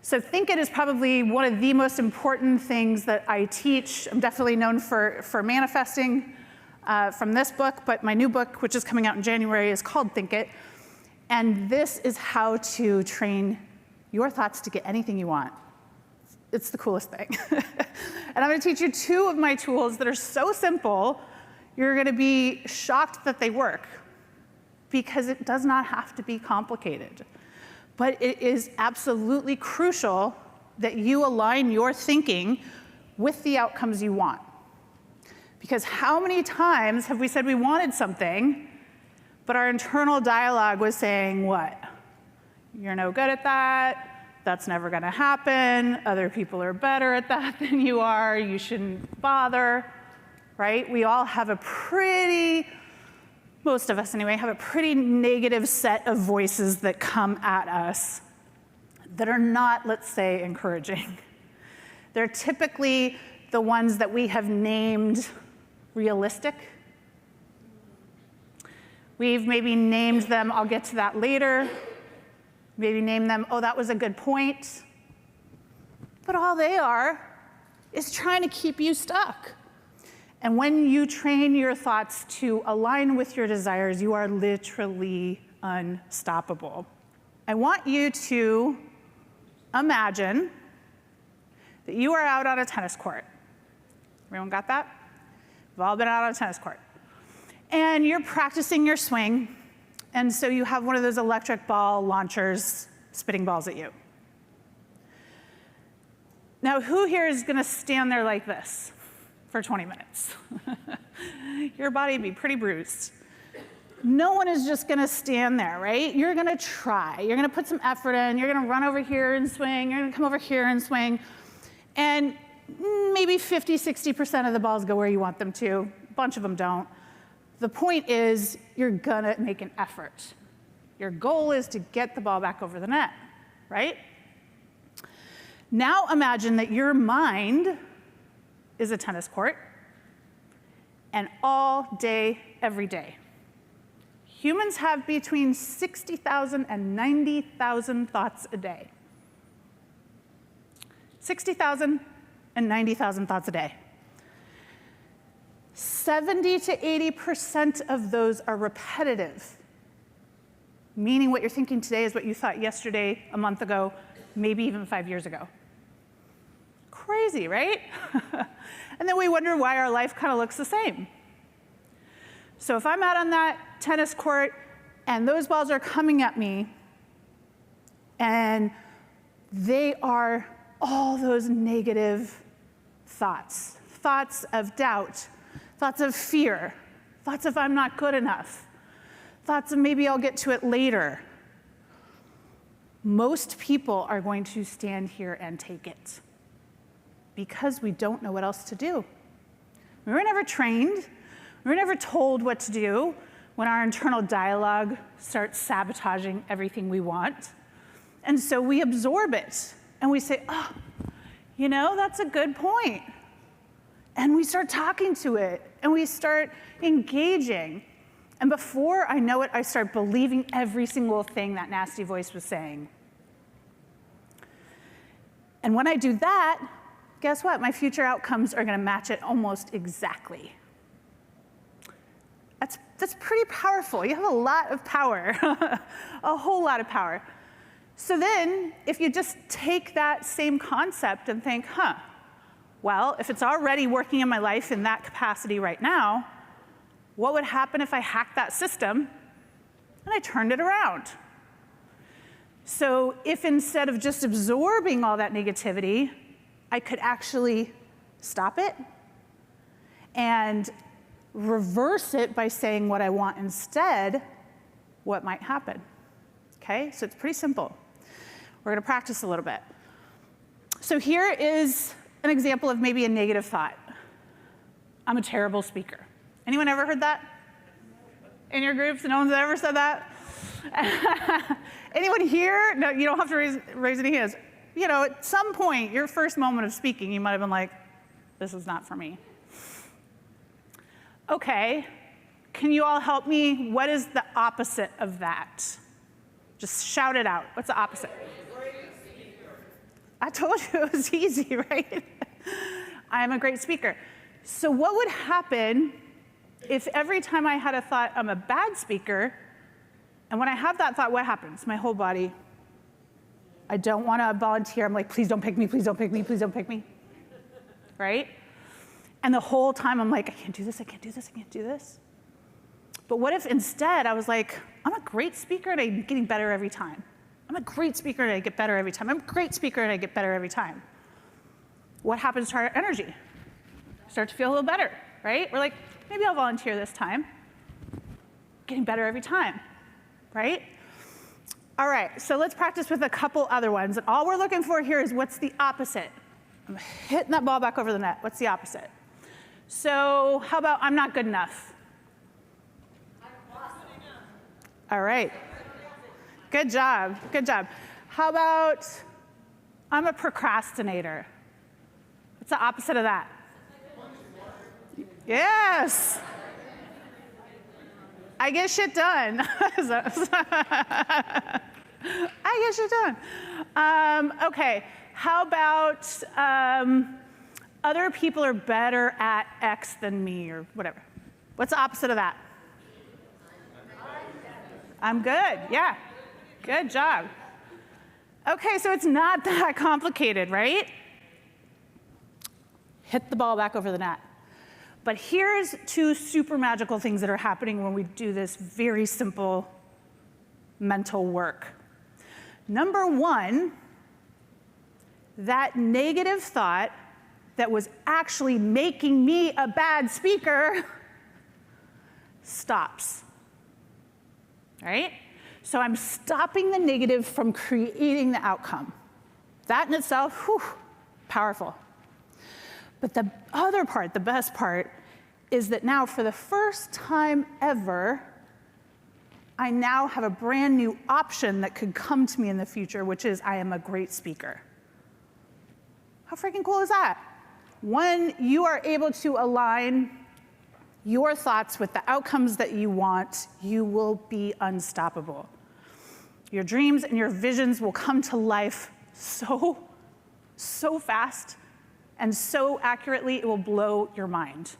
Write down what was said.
So think it is probably one of the most important things that I teach. I'm definitely known for manifesting from this book, but my new book, which is coming out in January, is called Think It. And this is how to train your thoughts to get anything you want. It's the coolest thing. And I'm going to teach you 2 of my tools that are so simple, you're going to be shocked that they work, because it does not have to be complicated. But it is absolutely crucial that you align your thinking with the outcomes you want. Because how many times have we said we wanted something, but our internal dialogue was saying, what? You're no good at that. That's never going to happen. Other people are better at that than you are. You shouldn't bother, right? We all have a pretty, most of us anyway, have a pretty negative set of voices that come at us that are not, let's say, encouraging. They're typically the ones that we have named realistic. We've maybe named them, I'll get to that later. Maybe name them, oh, that was a good point. But all they are is trying to keep you stuck. And when you train your thoughts to align with your desires, you are literally unstoppable. I want you to imagine that you are out on a tennis court. Everyone got that? We've all been out on a tennis court. And you're practicing your swing. And so you have one of those electric ball launchers spitting balls at you. Now, who here is going to stand there like this for 20 minutes? Your body would be pretty bruised. No one is just going to stand there, right? You're going to try. You're going to put some effort in. You're going to run over here and swing. You're going to come over here and swing. And maybe 50, 60% of the balls go where you want them to. A bunch of them don't. The point is, you're gonna make an effort. Your goal is to get the ball back over the net, right? Now imagine that your mind is a tennis court, and all day, every day. Humans have between 60,000 and 90,000 thoughts a day. 60,000 and 90,000 thoughts a day. 70 to 80% of those are repetitive, meaning what you're thinking today is what you thought yesterday, a month ago, maybe even 5 years ago. Crazy, right? And then we wonder why our life kind of looks the same. So if I'm out on that tennis court and those balls are coming at me, and they are all those negative thoughts, thoughts of doubt, thoughts of fear, thoughts of I'm not good enough, thoughts of maybe I'll get to it later. Most people are going to stand here and take it because we don't know what else to do. We were never trained. We were never told what to do when our internal dialogue starts sabotaging everything we want. And so we absorb it and we say, oh, you know, that's a good point. And we start talking to it, and we start engaging. And before I know it, I start believing every single thing that nasty voice was saying. And when I do that, guess what? My future outcomes are going to match it almost exactly. That's pretty powerful. You have a lot of power, a whole lot of power. So then, if you just take that same concept and think, well, if it's already working in my life in that capacity right now, what would happen if I hacked that system and I turned it around? So if instead of just absorbing all that negativity, I could actually stop it and reverse it by saying what I want instead, what might happen? Okay, so it's pretty simple. We're going to practice a little bit. So here is an example of maybe a negative thought. I'm a terrible speaker. Anyone ever heard that? In your groups? No one's ever said that? Anyone here? No, you don't have to raise any hands. You know, at some point, your first moment of speaking, you might have been like, this is not for me. Okay, can you all help me? What is the opposite of that? Just shout it out. What's the opposite? I told you it was easy, right? I am a great speaker. So what would happen if every time I had a thought, I'm a bad speaker, and when I have that thought, what happens? My whole body, I don't want to volunteer. I'm like, please don't pick me, please don't pick me, please don't pick me, right? And the whole time I'm like, I can't do this, I can't do this, I can't do this. But what if instead I was like, I'm a great speaker and I'm getting better every time. I'm a great speaker and I get better every time. I'm a great speaker and I get better every time. What happens to our energy? Start to feel a little better, right? We're like, maybe I'll volunteer this time. Getting better every time, right? All right, so let's practice with a couple other ones. And all we're looking for here is what's the opposite? I'm hitting that ball back over the net. What's the opposite? So how about I'm not good enough? All right. Good job. Good job. How about I'm a procrastinator? What's the opposite of that? Yes. I get shit done. I get shit done. Okay. How about other people are better at X than me or whatever? What's the opposite of that? I'm good, yeah. Good job. Okay, so it's not that complicated, right? Hit the ball back over the net. But here's two super magical things that are happening when we do this very simple mental work. Number one, that negative thought that was actually making me a bad speaker stops. Right? So I'm stopping the negative from creating the outcome. That in itself, whew, powerful. But the other part, the best part, is that now for the first time ever, I now have a brand new option that could come to me in the future, which is I am a great speaker. How freaking cool is that? When you are able to align your thoughts with the outcomes that you want, you will be unstoppable. Your dreams and your visions will come to life so fast and so accurately, it will blow your mind.